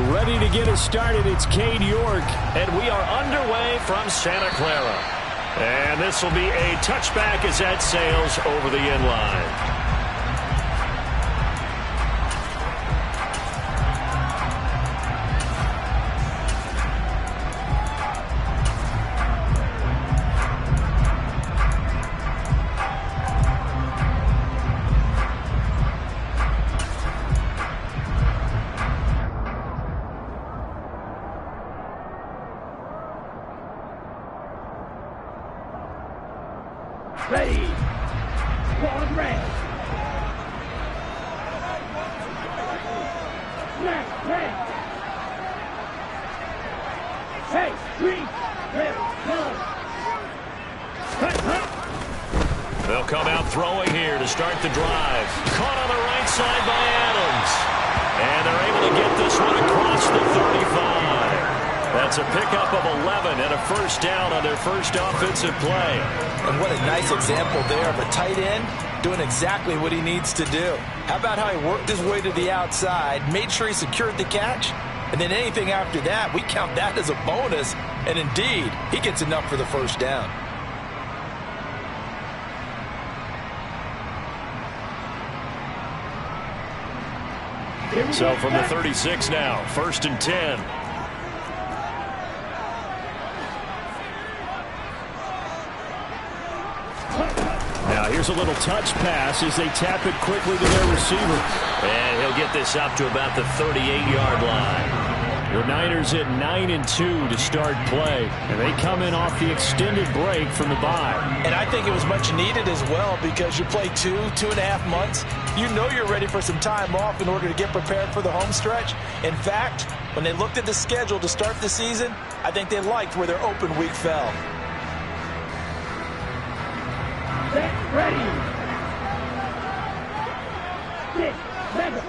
Ready to get us started, it's Cade York. And we are underway from Santa Clara. And this will be a touchback as that sails over the end line. Ready. One red. Left red. Hey, green. Red. They'll come out throwing here to start the drive. Caught on the right side by Adams. And they're able to get this one across the 35. That's a pickup of 11 and a first down on their first offensive play. And what a nice example there of a tight end doing exactly what he needs to do. How about how he worked his way to the outside, made sure he secured the catch, and then anything after that, we count that as a bonus. And indeed, he gets enough for the first down. So from the 36 now, 1st and 10. Now here's a little touch pass as they tap it quickly to their receiver. And he'll get this up to about the 38-yard line. The Niners at 9-2 to start play, and they come in off the extended break from the bye. And I think it was much needed as well because you play 2.5 months. You know you're ready for some time off in order to get prepared for the home stretch. In fact, when they looked at the schedule to start the season, I think they liked where their open week fell. Set, ready. 6, 7.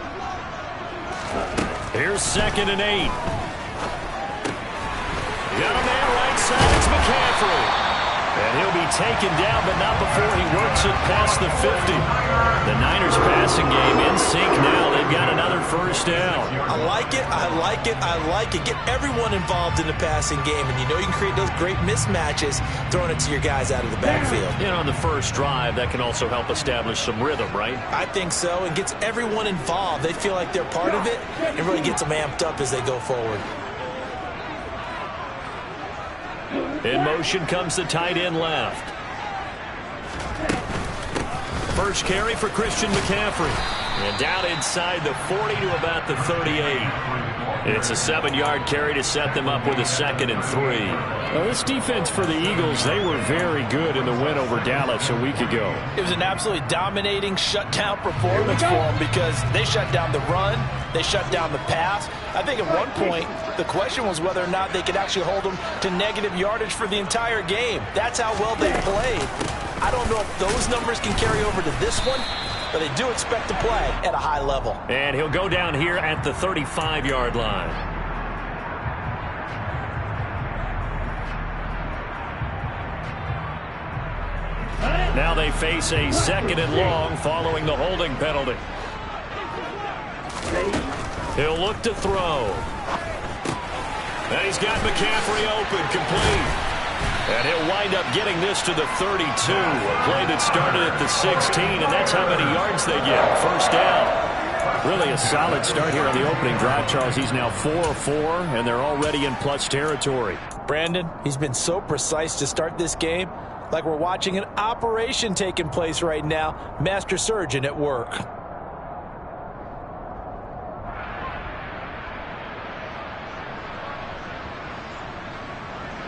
Here's 2nd and 8. Got a man right side. It's McCaffrey. And he'll be taken down, but not before he works it past the 50. The Niners passing game in sync now. They've got another first down. I like it. I like it. I like it. Get everyone involved in the passing game. And you know you can create those great mismatches throwing it to your guys out of the backfield. You know, on the first drive, that can also help establish some rhythm, right? I think so. And gets everyone involved. They feel like they're part of it and really gets them amped up as they go forward. In motion comes the tight end left. First carry for Christian McCaffrey. And down inside the 40 to about the 38. It's a 7-yard carry to set them up with a 2nd and 3. Well, this defense for the Eagles, they were very good in the win over Dallas a week ago. It was an absolutely dominating shutdown performance for them because they shut down the run, they shut down the pass. I think at one point the question was whether or not they could actually hold them to negative yardage for the entire game. That's how well they played. I don't know if those numbers can carry over to this one, but they do expect to play at a high level. And he'll go down here at the 35-yard line. Now they face a 2nd and long following the holding penalty. He'll look to throw. And he's got McCaffrey open, complete. And he'll wind up getting this to the 32. A play that started at the 16, and that's how many yards they get. First down. Really a solid start here on the opening drive, Charles. He's now 4 of 4, and they're already in plus territory. Brandon, he's been so precise to start this game. Like we're watching an operation taking place right now. Master surgeon at work.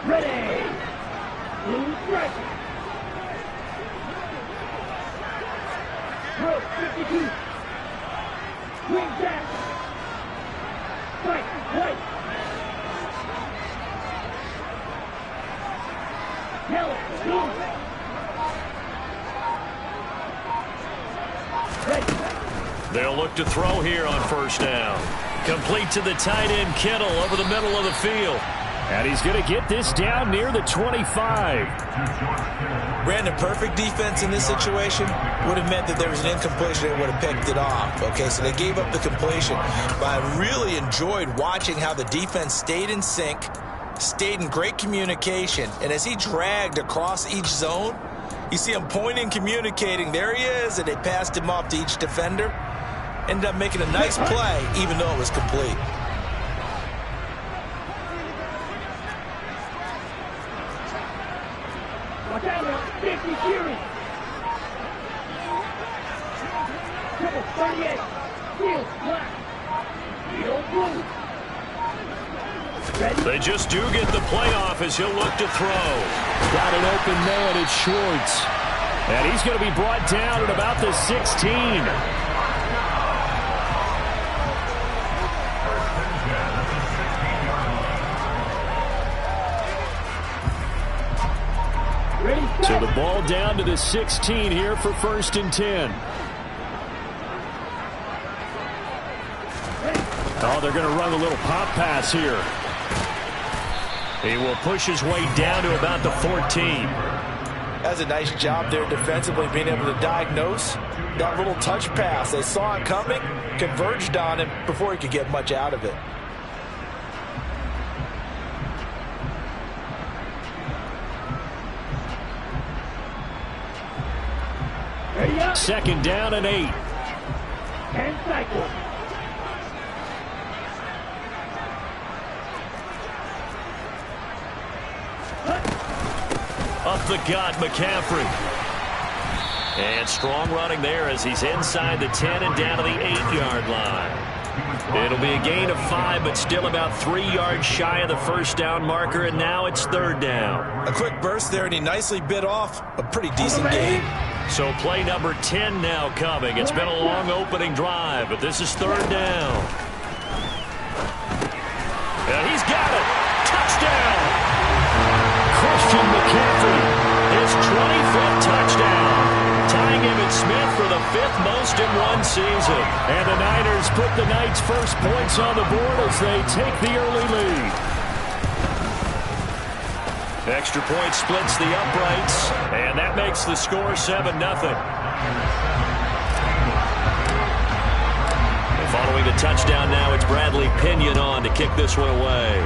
Ready. Blue strike. Road 52. Green jack. Strike. White. Yellow. Blue. Red. They'll look to throw here on first down. Complete to the tight end, Kittle, over the middle of the field. And he's going to get this down near the 25. Brandon, perfect defense in this situation would have meant that there was an incompletion and would have picked it off. Okay, so they gave up the completion. But I really enjoyed watching how the defense stayed in sync, stayed in great communication. And as he dragged across each zone, you see him pointing, communicating. There he is, and they passed him off to each defender. Ended up making a nice play, even though it was complete. Watch out now, 50 series. Triple 38. Field black. Field blue. Ready? They just do get the playoff as he'll look to throw. Got an open man, it's Schwartz. And he's going to be brought down at about the 16. So the ball down to the 16 here for 1st and 10. Oh, they're going to run a little pop pass here. He will push his way down to about the 14. That's a nice job there defensively, being able to diagnose that little touch pass. They saw it coming, converged on it before he could get much out of it. Ready up. 2nd down and 8. 10 cycles. Up the gut, McCaffrey. And strong running there as he's inside the 10 and down to the 8-yard line. It'll be a gain of 5, but still about 3 yards shy of the 1st down marker, and now it's 3rd down. A quick burst there, and he nicely bit off a pretty decent gain. So play number 10 now coming. It's been a long opening drive, but this is 3rd down. And he's got it. Touchdown. Christian McCaffrey, His 25th touchdown. Tying Emmitt Smith for the 5th most in one season. and the Niners put the Knights' first points on the board as they take the early lead. Extra point splits the uprights, and that makes the score 7-0. And following the touchdown now, it's Bradley Pinion on to kick this one away.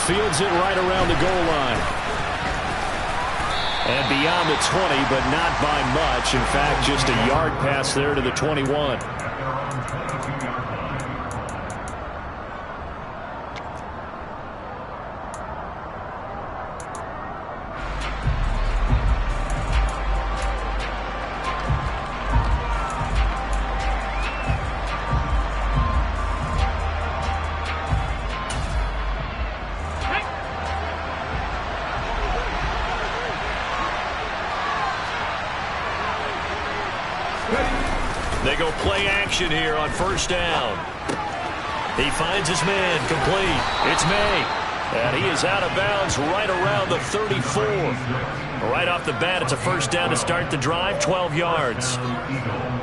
Fields it right around the goal line. And beyond the 20, but not by much. In fact, just a yard pass there to the 21. They go play action here on 1st down. He finds his man, complete. It's May. And he is out of bounds right around the 34. Right off the bat, it's a 1st down to start the drive, 12 yards.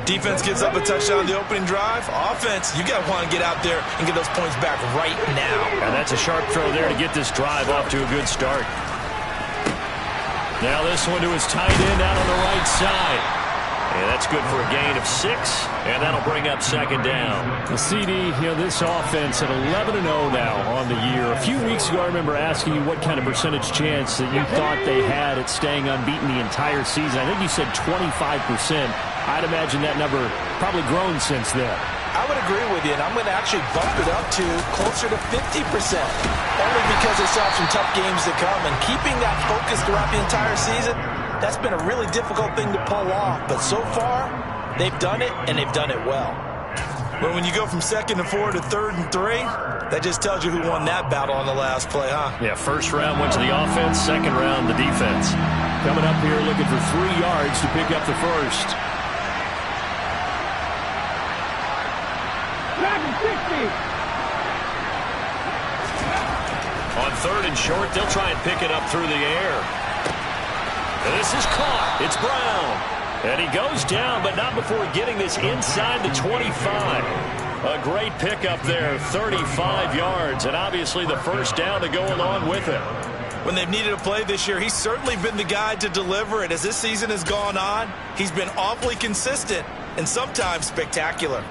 Defense gives up a touchdown on the opening drive. Offense, you got to want to get out there and get those points back right now. And that's a sharp throw there to get this drive off to a good start. Now this one to his tight end out on the right side. And that's good for a gain of 6, and that'll bring up 2nd down. The CD, this offense at 11-0 now on the year. A few weeks ago, I remember asking you what kind of percentage chance that you thought they had at staying unbeaten the entire season. I think you said 25%. I'd imagine that number probably grown since then. I would agree with you, and I'm going to actually bump it up to closer to 50%. Only because they still have some tough games to come, and keeping that focus throughout the entire season, that's been a really difficult thing to pull off. But so far, they've done it, and they've done it well. But when you go from 2nd and 4 to 3rd and 3, that just tells you who won that battle on the last play, huh? Yeah, 1st round went to the offense, 2nd round the defense. Coming up here looking for 3 yards to pick up the 1st. On 3rd and short, they'll try and pick it up through the air. This is caught. It's Brown. And he goes down, but not before getting this inside the 25. A great pickup there, 35 yards, and obviously the first down to go along with it. When they've needed a play this year, he's certainly been the guy to deliver it. As this season has gone on, he's been awfully consistent and sometimes spectacular.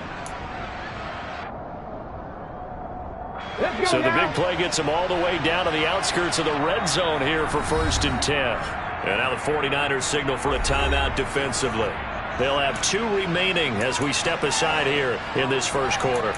So the big play gets them all the way down to the outskirts of the red zone here for 1st and 10. And now the 49ers signal for a timeout defensively. They'll have 2 remaining as we step aside here in this first quarter.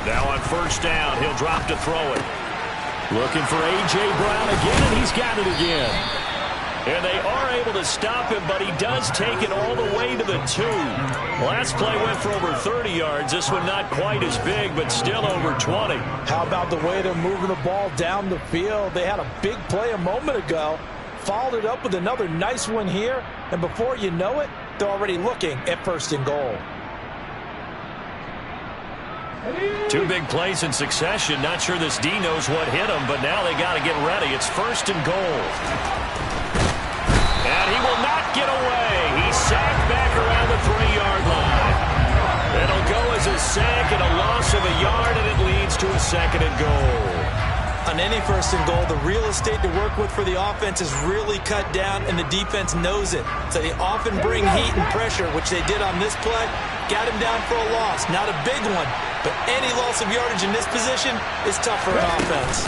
Now on 1st down, he'll drop to throw it. Looking for A.J. Brown again, and he's got it again. And they are able to stop him, but he does take it all the way to the 2. Last play went for over 30 yards. This one not quite as big, but still over 20. How about the way they're moving the ball down the field? They had a big play a moment ago, followed it up with another nice one here, and before you know it, they're already looking at 1st and goal. 2 big plays in succession. Not sure this D knows what hit him, but now they got to get ready. It's 1st and goal. And he will not get away. He's sacked back around the 3-yard line. It'll go as a sack and a loss of a yard, and it leads to a 2nd and goal. On any 1st and goal, the real estate to work with for the offense is really cut down, and the defense knows it. So they often bring heat and pressure, which they did on this play. Got him down for a loss. Not a big one, but any loss of yardage in this position is tough for an offense.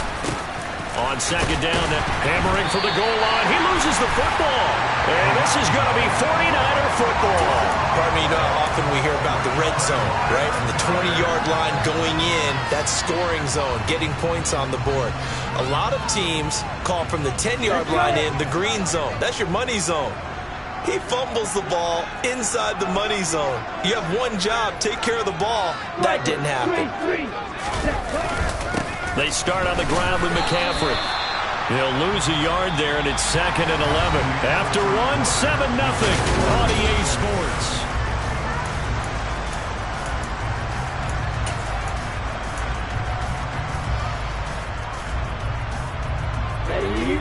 On 2nd down, hammering for the goal line. He loses the football. And this is going to be 49er football. Pardon me, you know how often we hear about the red zone, right? From the 20-yard line going in, that scoring zone, getting points on the board. A lot of teams call from the 10-yard line in the green zone. That's your money zone. He fumbles the ball inside the money zone. You have one job, take care of the ball. That didn't happen. They start on the ground with McCaffrey. He'll lose a yard there, and it's 2nd and 11. After 7-0 on EA Sports.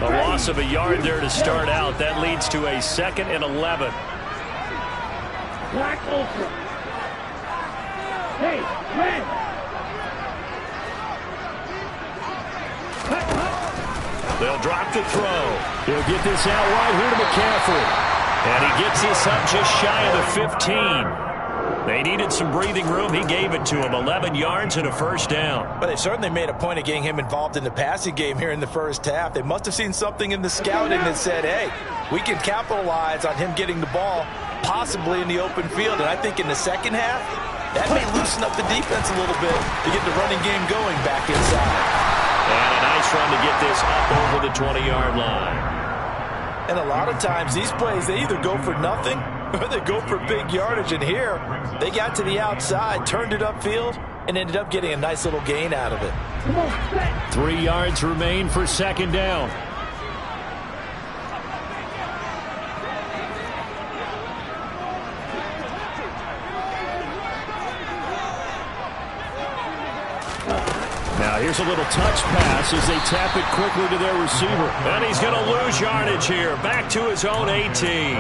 A loss of a yard there to start out. That leads to a 2nd and 11. Black Ultra. Hey, red. They'll drop to throw. He'll get this out right here to McCaffrey. And he gets this up just shy of the 15. They needed some breathing room. He gave it to him. 11 yards and a 1st down. But they certainly made a point of getting him involved in the passing game here in the first half. They must have seen something in the scouting that said, hey, we can capitalize on him getting the ball possibly in the open field. And I think in the second half, that may loosen up the defense a little bit to get the running game going back inside. And a nice run to get this up over the 20-yard line. And a lot of times these plays, they either go for nothing or they go for big yardage. And here, they got to the outside, turned it upfield, and ended up getting a nice little gain out of it. 3 yards remain for 2nd down. Now here's a little touch pass as they tap it quickly to their receiver. And he's going to lose yardage here. Back to his own 18.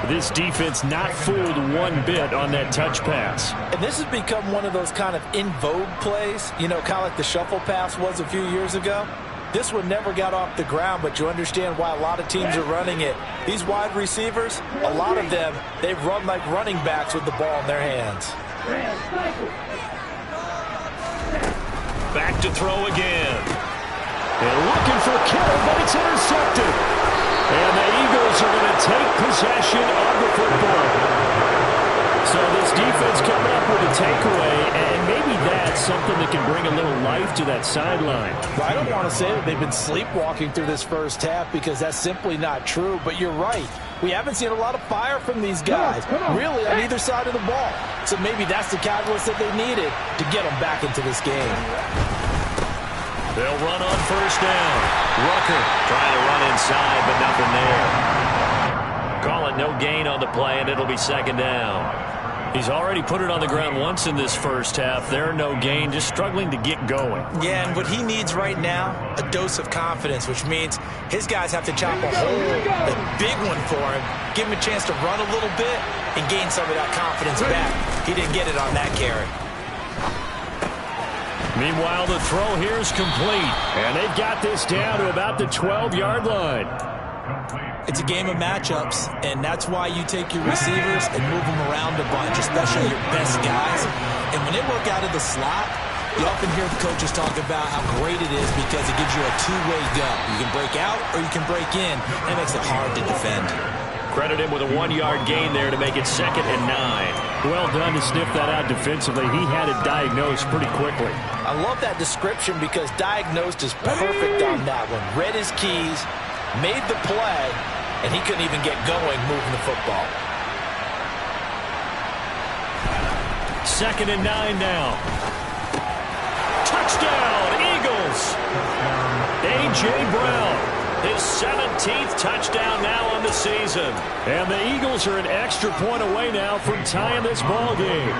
This defense not fooled one bit on that touch pass. And this has become one of those kind of in vogue plays, you know, kind of like the shuffle pass was a few years ago. This one never got off the ground, but you understand why a lot of teams are running it. These wide receivers, a lot of them, they've run like running backs with the ball in their hands. Back to throw again. And looking for Kittle, but it's intercepted. And the Eagles are going to take possession of the football. So this defense coming up with a takeaway, and maybe that's something that can bring a little life to that sideline. Well, I don't want to say that they've been sleepwalking through this first half because that's simply not true, but you're right. We haven't seen a lot of fire from these guys, really, on either side of the ball. So maybe that's the catalyst that they needed to get them back into this game. They'll run on first down. Rucker trying to run inside, but nothing there. Call it no gain on the play, and it'll be second down. He's already put it on the ground once in this first half. There, no gain, just struggling to get going. Yeah, and what he needs right now, a dose of confidence, which means his guys have to chop a hole, a big one for him, give him a chance to run a little bit, and gain some of that confidence back. He didn't get it on that carry. Meanwhile, the throw here is complete, and they've got this down to about the 12-yard line. It's a game of matchups, and that's why you take your receivers and move them around a bunch, especially your best guys. And when they work out of the slot, you often hear the coaches talk about how great it is because it gives you a two-way go. You can break out or you can break in. That makes it hard to defend. Credit him with a 1-yard gain there to make it 2nd and 9. Well done to sniff that out defensively. He had it diagnosed pretty quickly. I love that description because diagnosed is perfect on that one. Read his keys, made the play, and he couldn't even get going moving the football. 2nd and 9 now. Touchdown, Eagles! A.J. Brown. His 17th touchdown now on the season. And the Eagles are an extra point away now from tying this ball game.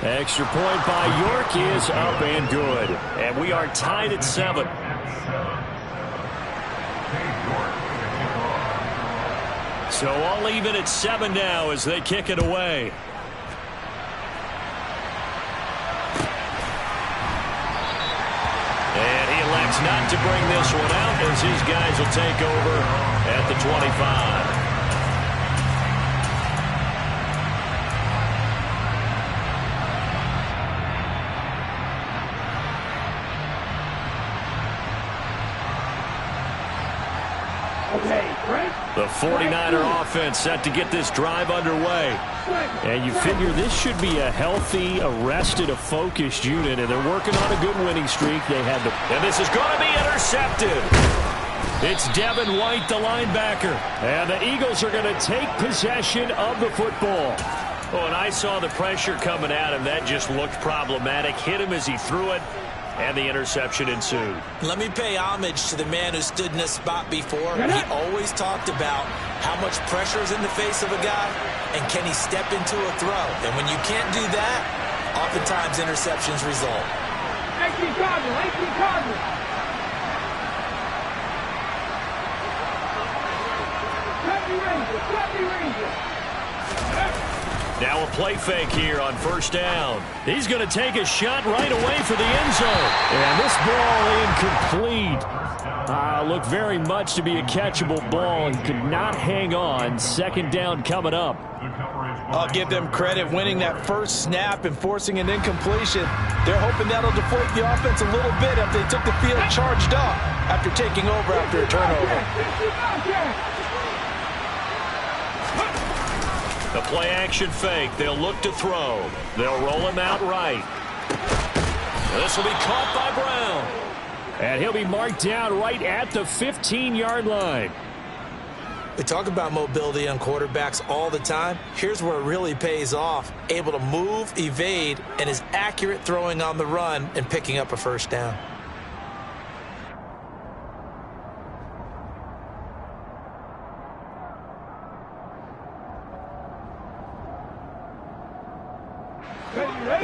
Extra point by York is up and good. And we are tied at 7. So all even at 7 now as they kick it away. And he elects not to bring this one out as his guys will take over at the 25. The 49er offense set to get this drive underway. And you figure this should be a healthy, arrested, a focused unit, and they're working on a good winning streak. They had to. And this is going to be intercepted. It's Devin White, the linebacker. And the Eagles are going to take possession of the football. Oh, and I saw the pressure coming at him. That just looked problematic. Hit him as he threw it. And the interception ensued. Let me pay homage to the man who stood in this spot before. He always talked about how much pressure is in the face of a guy and can he step into a throw. And when you can't do that, oftentimes interceptions result. 18 Cardinal, 18 Cardinal. Copy Ranger. Now a play fake here on first down. He's going to take a shot right away for the end zone. And this ball incomplete. Looked very much to be a catchable ball and could not hang on. 2nd down coming up. I'll give them credit winning that first snap and forcing an incompletion. They're hoping that'll deflate the offense a little bit if they took the field charged up after taking over after a turnover. The play-action fake. They'll look to throw. They'll roll him out right. This will be caught by Brown. And he'll be marked down right at the 15-yard line. We talk about mobility on quarterbacks all the time. Here's where it really pays off. Able to move, evade, and is accurate throwing on the run and picking up a first down.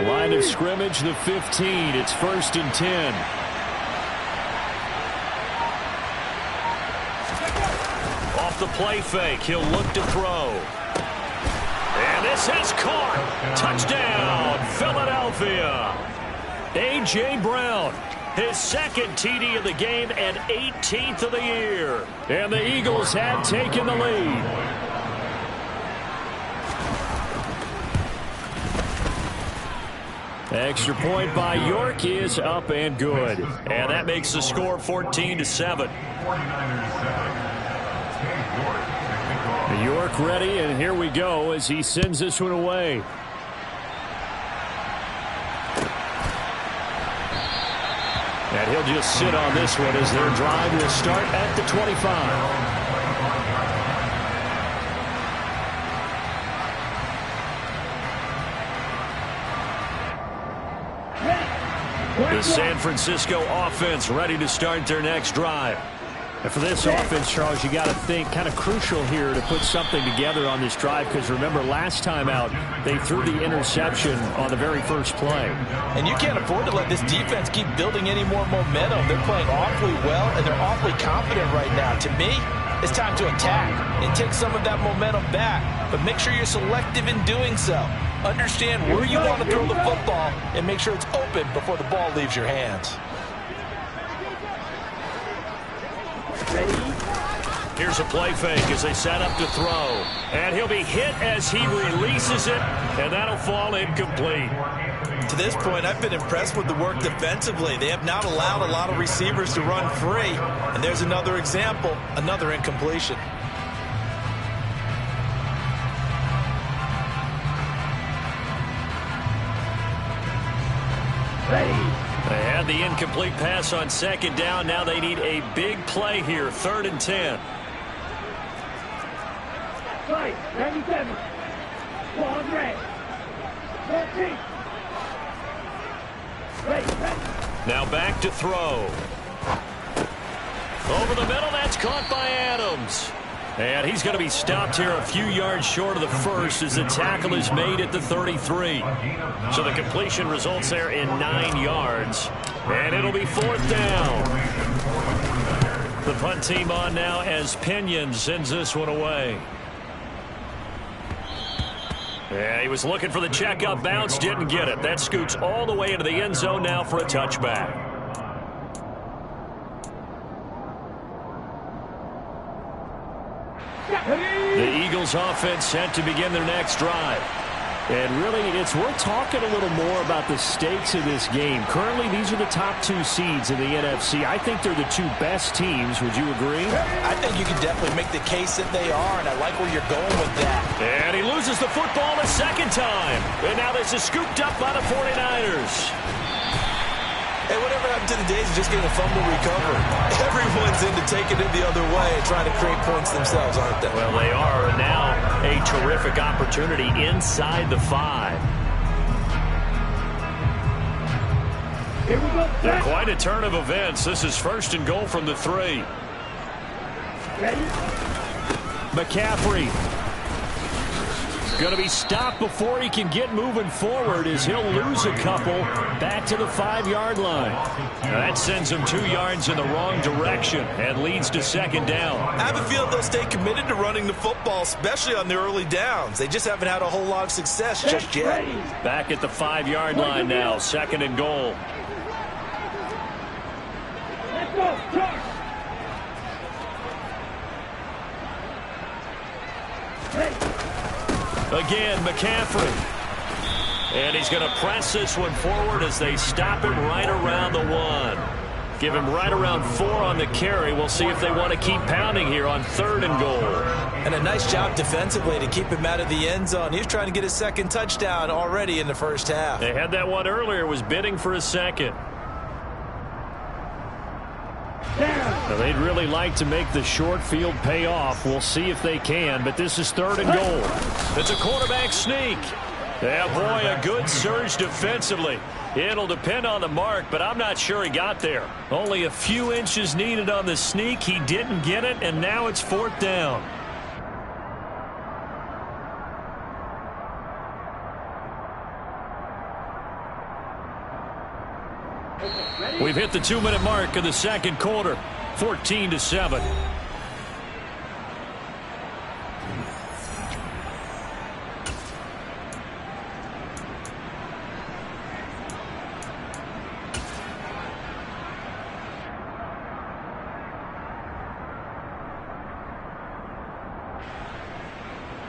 Line of scrimmage, the 15. It's 1st and 10. Off the play fake, he'll look to throw. And this is caught. Touchdown, Philadelphia. A.J. Brown. His 2nd TD of the game and 18th of the year. And the Eagles have taken the lead. Extra point by York is up and good. And that makes the score 14-7. York ready, and here we go as he sends this one away. And he'll just sit on this one as their drive will start at the 25. The San Francisco offense ready to start their next drive. And for this offense, Charles, you got to think kind of crucial here to put something together on this drive, because remember last time out they threw the interception on the very first play. And you can't afford to let this defense keep building any more momentum. They're playing awfully well, and they're awfully confident right now. To me, it's time to attack and take some of that momentum back, but make sure you're selective in doing so. Understand where you want to throw the football and make sure it's open before the ball leaves your hands. Here's a play fake as they set up to throw. And he'll be hit as he releases it, and that'll fall incomplete. To this point, I've been impressed with the work defensively. They have not allowed a lot of receivers to run free. And there's another example, another incompletion. They had the incomplete pass on second down. Now they need a big play here, 3rd and 10. Right, 97. Ball red. 14. Now back to throw. Over the middle, that's caught by Adams. And he's going to be stopped here a few yards short of the first as the tackle is made at the 33. So the completion results there in 9 yards. And it'll be 4th down. The punt team on now as Pinion sends this one away. Yeah, he was looking for the check-up bounce, didn't get it. That scoots all the way into the end zone now for a touchback. The Eagles offense set to begin their next drive. And really, it's worth talking a little more about the stakes of this game. Currently, these are the top 2 seeds in the NFC. I think they're the 2 best teams. Would you agree? I think you can definitely make the case that they are, and I like where you're going with that. And he loses the football a second time. And now this is scooped up by the 49ers. Hey, whatever happened to the days of just getting a fumble recovery? Everyone's into taking it the other way and trying to create points themselves, aren't they? Well, they are. And now a terrific opportunity inside the 5. Here we go. Yeah, quite a turn of events. This is 1st and goal from the 3. Ready? McCaffrey going to be stopped before he can get moving forward as he'll lose a couple back to the 5-yard line. Now that sends him 2 yards in the wrong direction and leads to 2nd down. I have a feeling they'll stay committed to running the football, especially on the early downs. They just haven't had a whole lot of success just yet. Back at the 5-yard line now, 2nd and goal. Let's go. Charge. Again, McCaffrey. And he's going to press this one forward as they stop him right around the 1. Give him right around 4 on the carry. We'll see if they want to keep pounding here on 3rd and goal. And a nice job defensively to keep him out of the end zone. He was trying to get his 2nd touchdown already in the first half. They had that one earlier, was bidding for a 2nd. Now, they'd really like to make the short field pay off. We'll see if they can, but this is 3rd and goal. It's a quarterback sneak. Yeah, boy, a good surge defensively. It'll depend on the mark, but I'm not sure he got there. Only a few inches needed on the sneak. He didn't get it, and now it's 4th down. We've hit the 2-minute mark of the 2nd quarter, 14-7.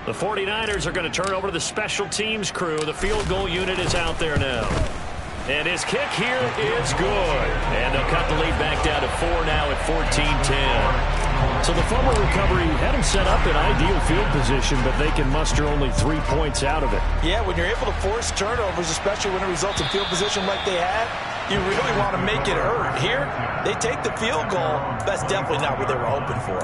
The 49ers are going to turn over to the special teams crew. The field goal unit is out there now. And his kick here is good. And they'll cut the lead back down to 4 now at 14-10. So the fumble recovery had him set up in ideal field position, but they can muster only 3 points out of it. Yeah, when you're able to force turnovers, especially when it results in field position like they had, you really want to make it hurt. Here, they take the field goal. That's definitely not what they were hoping for.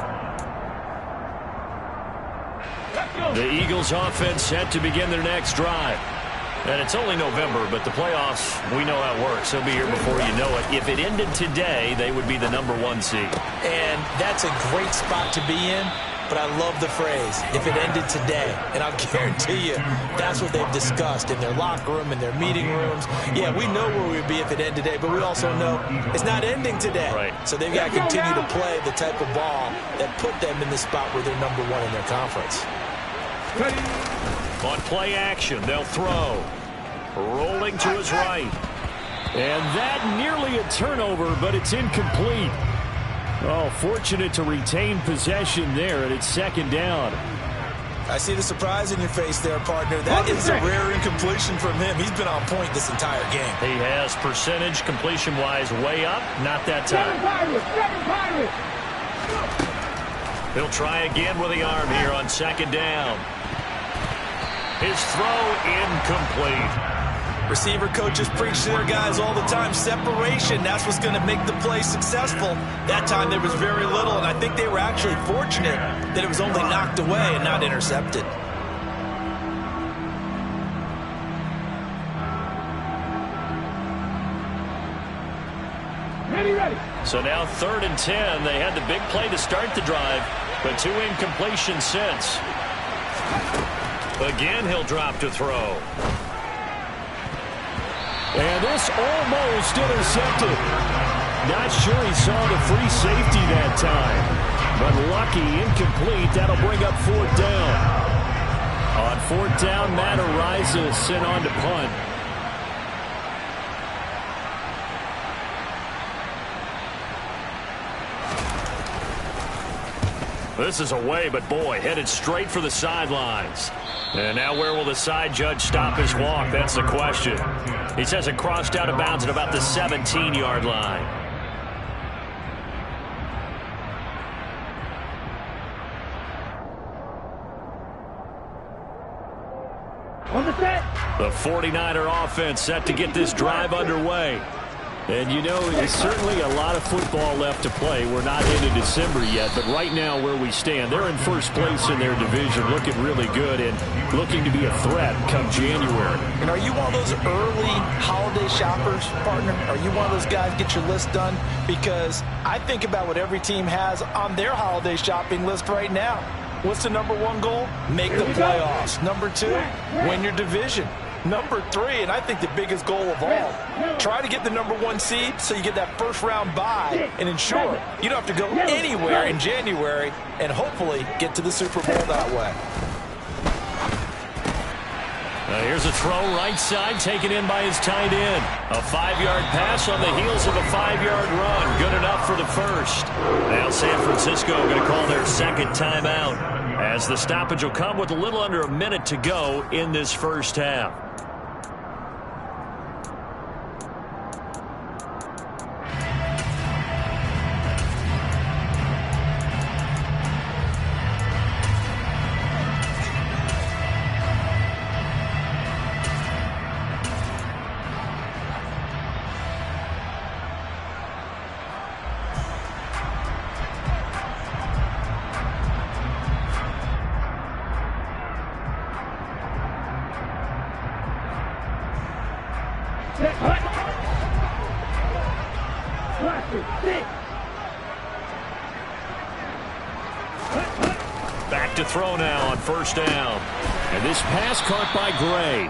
The Eagles offense set to begin their next drive. And it's only November, but the playoffs, we know how it works. They'll be here before you know it. If it ended today, they would be the #1 seed. And that's a great spot to be in, but I love the phrase, if it ended today. And I'll guarantee you, that's what they've discussed in their locker room, in their meeting rooms. Yeah, we know where we'd be if it ended today, but we also know it's not ending today. Right. So they've got to continue to play the type of ball that put them in the spot where they're #1 in their conference. On play action, they'll throw. Rolling to his right. And that nearly a turnover, but it's incomplete. Oh, fortunate to retain possession there, and it's 2nd down. I see the surprise in your face there, partner. That is a rare incompletion from him. He's been on point this entire game. He has percentage completion-wise way up. Not that time. He'll try again with the arm here on 2nd down. His throw incomplete. Receiver coaches preach to their guys all the time. Separation, that's what's going to make the play successful. That time there was very little, and I think they were actually fortunate that it was only knocked away and not intercepted. Ready. So now 3rd and 10. They had the big play to start the drive, but 2 incompletions since. Again, he'll drop to throw. And this almost intercepted. Not sure he saw the free safety that time. But lucky, incomplete. That'll bring up 4th down. On 4th down, Matt Araiza sent on to punt. This is away, but boy, headed straight for the sidelines. And now where will the side judge stop his walk? That's the question. He says it crossed out of bounds at about the 17-yard line. On the set. The 49er offense set to get this drive underway. And you know, there's certainly a lot of football left to play. We're not into December yet, but right now where we stand, they're in first place in their division, looking really good and looking to be a threat come January. And are you one of those early holiday shoppers, partner? Are you one of those guys get your list done? Because I think about what every team has on their holiday shopping list right now. What's the #1 goal? Make the playoffs. #2, win your division. #3, and I think the biggest goal of all, try to get the #1 seed so you get that first-round bye and ensure you don't have to go anywhere in January and hopefully get to the Super Bowl that way. Here's a throw right side, taken in by his tight end. A 5-yard pass on the heels of a 5-yard run. Good enough for the first. Now San Francisco going to call their 2nd timeout, as the stoppage will come with a little under a minute to go in this first half. Back to throw now on 1st down. And this pass caught by Gray.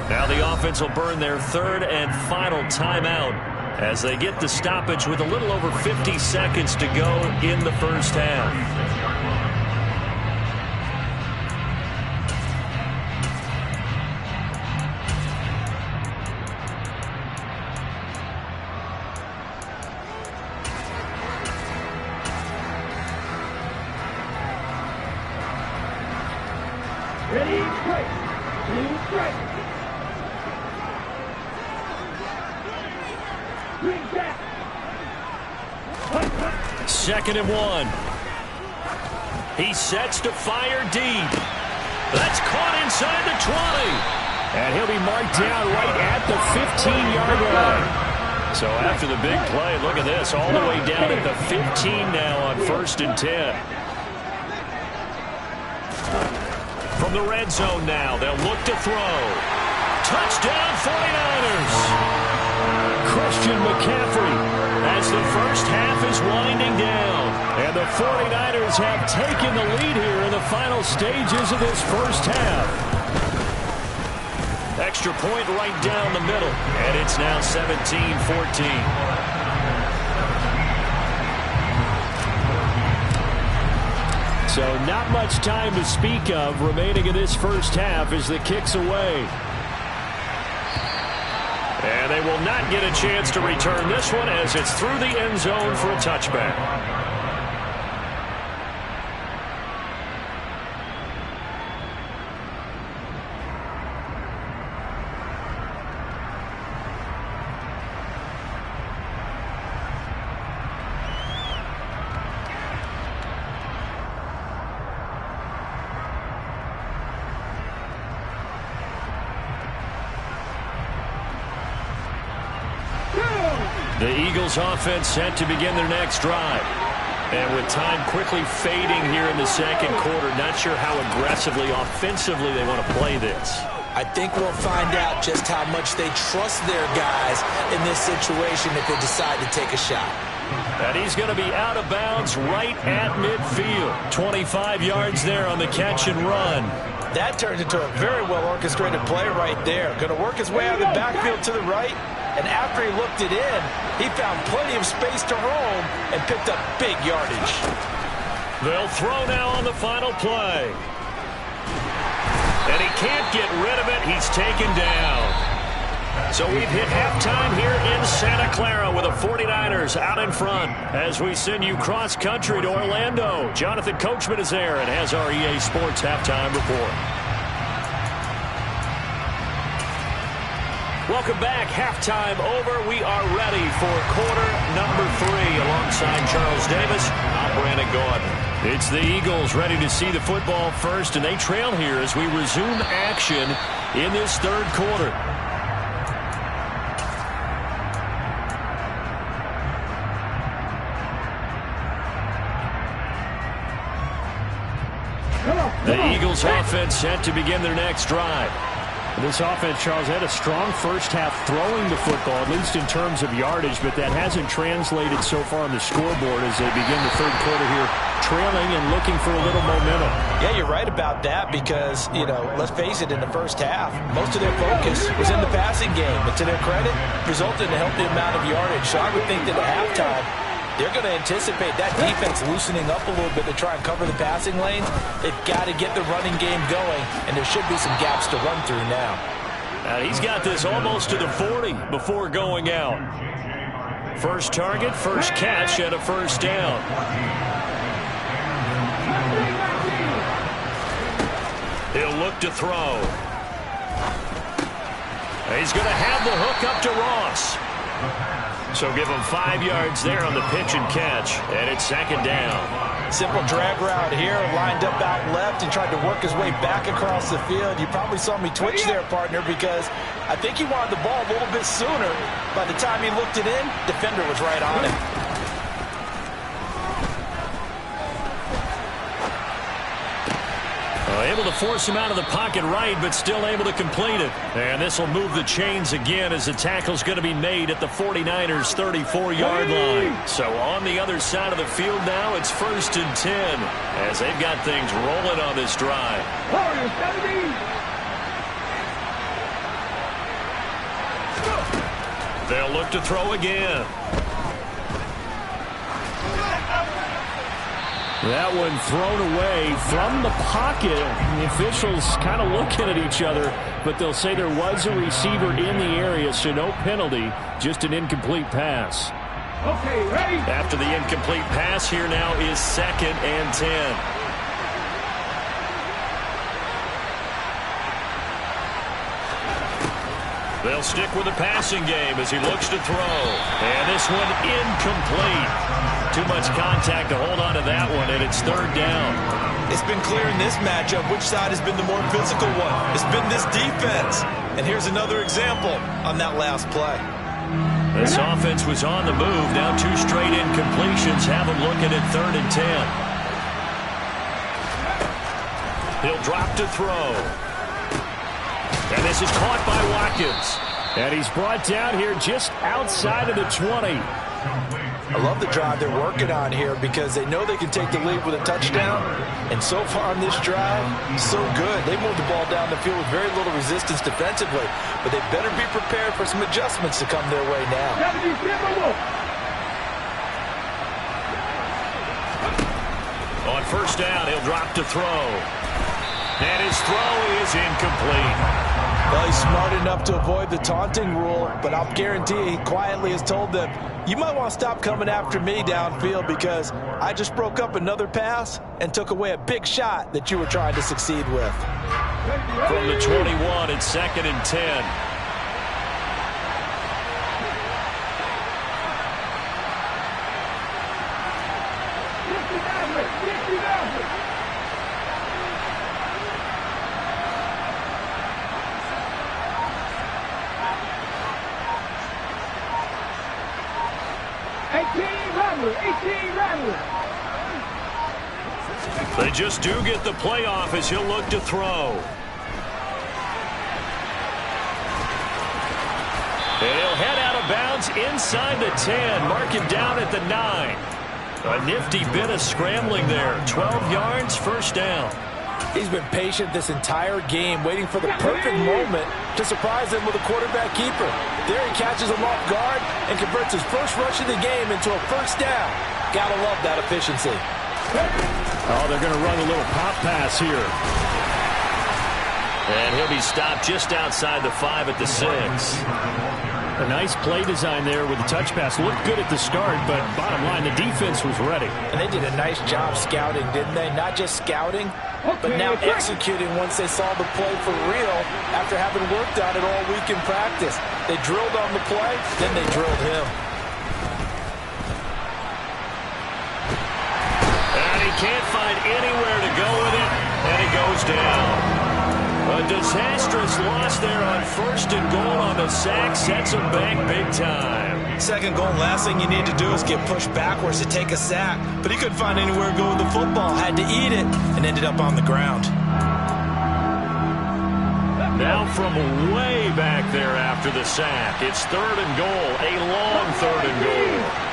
Now the offense will burn their 3rd and final timeout as they get the stoppage with a little over 50 seconds to go in the first half. Ready, strike. Ready, strike. Bring back. 2nd and 1. He sets to fire deep. That's caught inside the 20. And he'll be marked down right at the 15-yard line. So after the big play, look at this, all the way down at the 15 now on 1st and 10. From the red zone now, they'll look to throw. touchdown 49ers. Christian McCaffrey as the first half is winding down. And the 49ers have taken the lead here in the final stages of this first half. Extra point right down the middle. And it's now 17-14. So not much time to speak of remaining in this first half as the kick's away. And they will not get a chance to return this one as it's through the end zone for a touchback. The Eagles offense set to begin their next drive. And with time quickly fading here in the second quarter, not sure how aggressively, offensively they want to play this. I think we'll find out just how much they trust their guys in this situation if they decide to take a shot. And he's going to be out of bounds right at midfield. 25 yards there on the catch and run. That turns into a very well-orchestrated play right there. Going to work his way out of the backfield to the right. And after he looked it in, he found plenty of space to roam and picked up big yardage. They'll throw now on the final play. And he can't get rid of it. He's taken down. So we've hit halftime here in Santa Clara with the 49ers out in front as we send you cross-country to Orlando. Jonathan Coachman is there and has our EA Sports halftime report. Welcome back. Halftime over. We are ready for quarter number 3. Alongside Charles Davis, I'm Brandon Gaudin. It's the Eagles ready to see the football first, and they trail here as we resume action in this third quarter. The Eagles offense set to begin their next drive. This offense, Charles, had a strong first half throwing the football, at least in terms of yardage, but that hasn't translated so far on the scoreboard as they begin the third quarter here, trailing and looking for a little momentum. Yeah, you're right about that because, let's face it, in the first half, most of their focus was in the passing game. And to their credit, resulted in a healthy amount of yardage. So I would think that at halftime, they're going to anticipate that defense loosening up a little bit to try and cover the passing lanes. They've got to get the running game going, and there should be some gaps to run through now. He's got this almost to the 40 before going out. First target, first catch, and a first down. He'll look to throw. He's going to have the hook up to Ross. So give him 5 yards there on the pitch and catch, and it's second down. Simple drag route here, lined up out left and tried to work his way back across the field. You probably saw me twitch there, partner, because I think he wanted the ball a little bit sooner. By the time he looked it in, defender was right on him. Able to force him out of the pocket right, but still able to complete it. And this will move the chains again as the tackle's going to be made at the 49ers' 34-yard line. So on the other side of the field now, it's 1st and 10 as they've got things rolling on this drive. They'll look to throw again. That one thrown away from the pocket. The officials kind of looking at each other, but they'll say there was a receiver in the area, so no penalty, just an incomplete pass. Okay, ready? After the incomplete pass, here now is 2nd and 10. They'll stick with the passing game as he looks to throw. And this one incomplete. Too much contact to hold on to that one, and it's 3rd down. It's been clear in this matchup which side has been the more physical one. It's been this defense. And here's another example on that last play. This offense was on the move. Now 2 straight incompletions have them looking at 3rd and 10. He'll drop to throw. And this is caught by Watkins. And he's brought down here just outside of the 20. I love the drive they're working on here because they know they can take the lead with a touchdown. And so far on this drive, so good. They moved the ball down the field with very little resistance defensively. But they better be prepared for some adjustments to come their way now. On first down, he'll drop to throw. And his throw is incomplete. Well, he's smart enough to avoid the taunting rule, but I'll guarantee he quietly has told them, you might want to stop coming after me downfield because I just broke up another pass and took away a big shot that you were trying to succeed with. From the 21, it's 2nd and 10. They just do get the playoff as he'll look to throw. And he'll head out of bounds inside the 10. Mark him down at the 9. A nifty bit of scrambling there. 12 yards, first down. He's been patient this entire game, waiting for the perfect moment to surprise them with a quarterback keeper. There he catches him off guard and converts his first rush of the game into a first down. Gotta love that efficiency. Oh, they're going to run a little pop pass here. And he'll be stopped just outside the 5 at the 6. A nice play design there with the touch pass. Looked good at the start, but bottom line, the defense was ready. And they did a nice job scouting, didn't they? Not just scouting, but now executing once they saw the play for real after having worked on it all week in practice. They drilled on the play, then they drilled him. And he can't find anywhere to go with it, and he goes down. A disastrous loss there on 1st and goal on the sack sets him back big time. Second goal, last thing you need to do is get pushed backwards to take a sack. But he couldn't find anywhere to go with the football, had to eat it, and ended up on the ground. Now from way back there after the sack, it's 3rd and goal, a long 3rd and goal.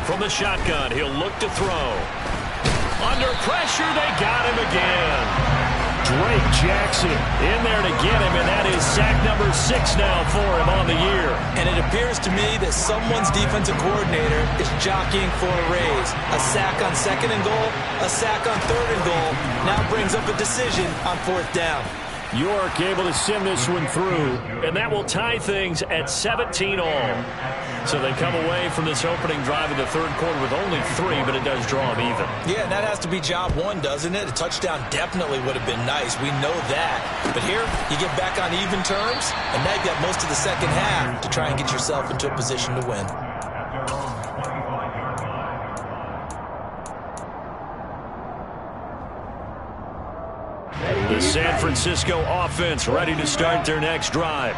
From the shotgun, he'll look to throw. Under pressure, they got him again. Drake Jackson in there to get him, and that is sack number 6 now for him on the year. And it appears to me that someone's defensive coordinator is jockeying for a raise. A sack on 2nd and goal, a sack on 3rd and goal, now brings up a decision on 4th down. York able to send this one through. And that will tie things at 17 all. So they come away from this opening drive in the 3rd quarter with only 3, but it does draw them even. Yeah, and that has to be job 1, doesn't it? A touchdown definitely would have been nice. We know that. But here, you get back on even terms, and now you've got most of the second half to try and get yourself into a position to win. The San Francisco offense ready to start their next drive.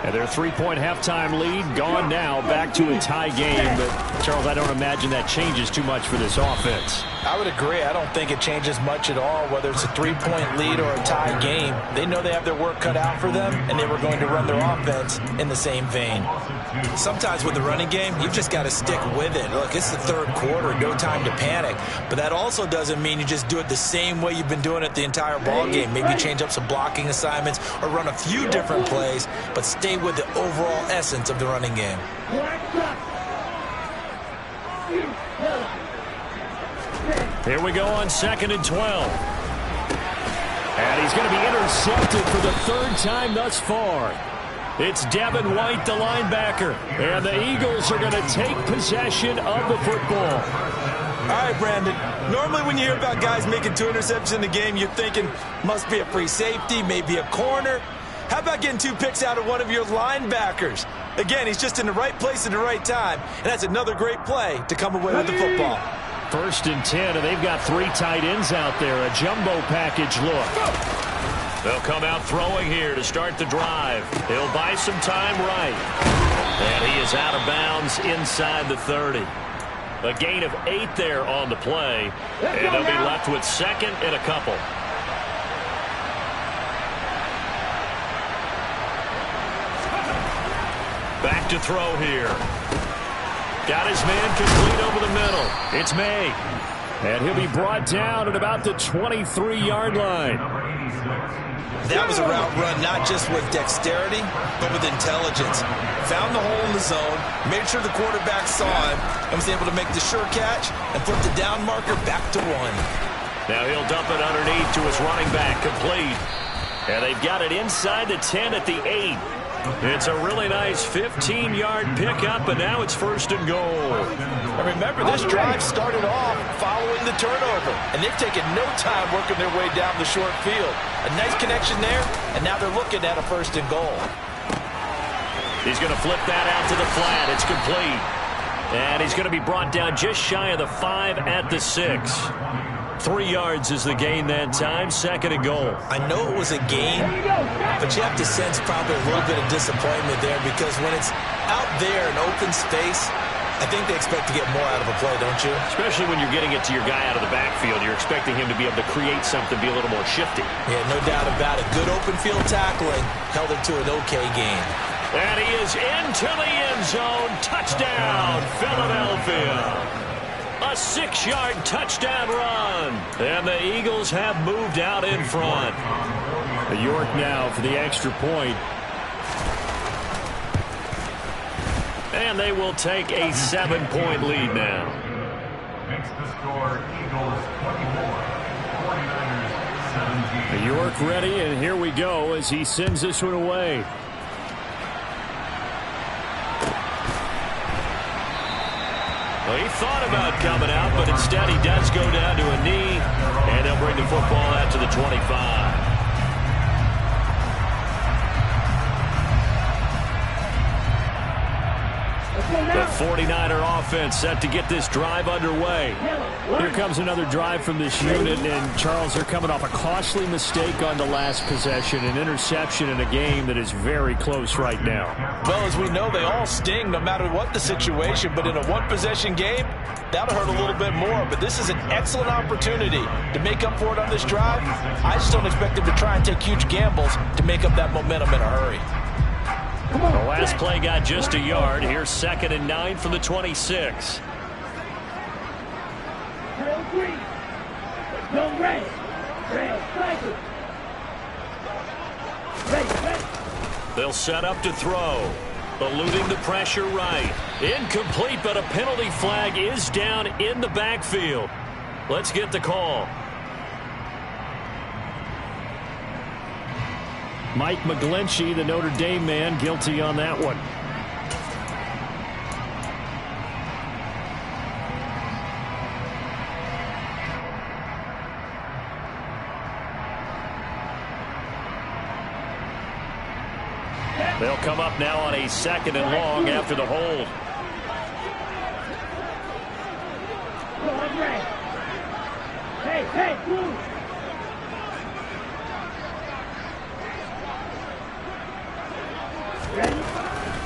And their 3-point halftime lead gone now, back to a tie game. But, Charles, I don't imagine that changes too much for this offense. I would agree. I don't think it changes much at all, whether it's a 3-point lead or a tie game. They know they have their work cut out for them, and they were going to run their offense in the same vein. Sometimes with the running game, you've just got to stick with it. Look, it's the 3rd quarter, no time to panic. But that also doesn't mean you just do it the same way you've been doing it the entire ball game. Maybe change up some blocking assignments or run a few different plays, but stay with the overall essence of the running game. Here we go on 2nd and 12. And he's going to be intercepted for the 3rd time thus far. It's Devin White, the linebacker. And the Eagles are going to take possession of the football. All right, Brandon. Normally when you hear about guys making 2 interceptions in the game, you're thinking must be a free safety, maybe a corner. How about getting 2 picks out of one of your linebackers? Again, he's just in the right place at the right time, and that's another great play to come away with the football. 1st and 10, and they've got 3 tight ends out there. A jumbo package look. They'll come out throwing here to start the drive. He'll buy some time right. And he is out of bounds inside the 30. A gain of 8 there on the play. And they'll be left with second and a couple. Back to throw here. Got his man complete over the middle. It's May. And he'll be brought down at about the 23-yard line. That was a route run not just with dexterity, but with intelligence. Found the hole in the zone, made sure the quarterback saw him, and was able to make the sure catch and flip the down marker back to 1. Now he'll dump it underneath to his running back, complete. And they've got it inside the 10 at the 8. It's a really nice 15-yard pickup, and now it's first and goal. And remember, this drive started off following the turnover, and they've taken no time working their way down the short field. A nice connection there, and now they're looking at a first and goal. He's going to flip that out to the flat. It's complete. And he's going to be brought down just shy of the 5 at the 6. 3 yards is the gain that time, second and goal. I know it was a gain, but you have to sense probably a little bit of disappointment there because when it's out there in open space, I think they expect to get more out of a play, don't you? Especially when you're getting it to your guy out of the backfield. You're expecting him to be able to create something, be a little more shifty. Yeah, no doubt about it. Good open field tackling held it to an okay gain. And he is into the end zone. Touchdown, Philadelphia. A 6-yard touchdown run. And the Eagles have moved out in front. York now for the extra point. And they will take a 7-point lead now. Makes the score Eagles 24, 49ers 17. York ready, and here we go as he sends this one away. Well, he thought about coming out, but instead he does go down to a knee, and they'll bring the football out to the 25. The 49er offense set to get this drive underway. Here comes another drive from this unit, and Charles, they're coming off a costly mistake on the last possession, an interception in a game that is very close right now. Well, as we know, they all sting no matter what the situation, but in a one-possession game, that'll hurt a little bit more. But this is an excellent opportunity to make up for it on this drive. I just don't expect them to try and take huge gambles to make up that momentum in a hurry. The last play got just a yard. Here's 2nd and 9 from the 26. They'll set up to throw. Eluding the pressure right. Incomplete, but a penalty flag is down in the backfield. Let's get the call. Mike McGlinchey, the Notre Dame man, guilty on that one. They'll come up now on a 2nd and long after the hold. Hey, move.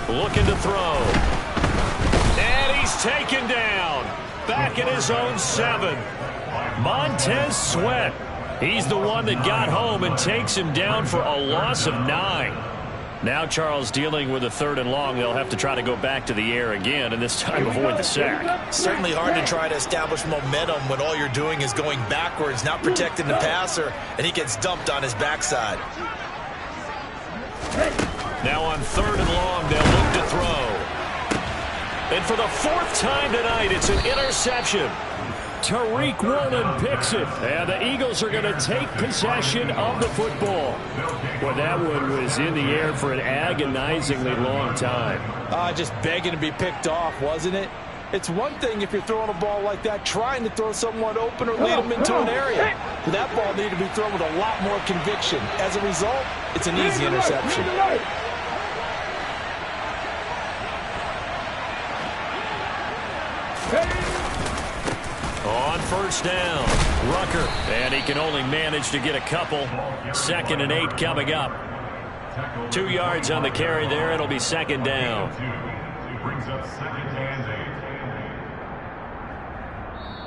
Looking to throw. And he's taken down. Back at his own 7. Montez Sweat. He's the one that got home and takes him down for a loss of 9. Now Charles dealing with a 3rd and long. They'll have to try to go back to the air again and this time avoid the sack. Certainly hard to try to establish momentum when all you're doing is going backwards, not protecting the passer, and he gets dumped on his backside. Now on 3rd and long, they'll look to throw. And for the 4th time tonight, it's an interception. Tariq Woolen picks it, and the Eagles are going to take possession of the football. Well, that one was in the air for an agonizingly long time. Just begging to be picked off, wasn't it? It's one thing if you're throwing a ball like that, trying to throw someone open or lead them into an area. But that ball needed to be thrown with a lot more conviction. As a result, it's an easy interception. On first down, Rucker. And he can only manage to get a couple. 2nd and 8 coming up. 2 yards on the carry there. It'll be 2nd down. It brings up 2nd and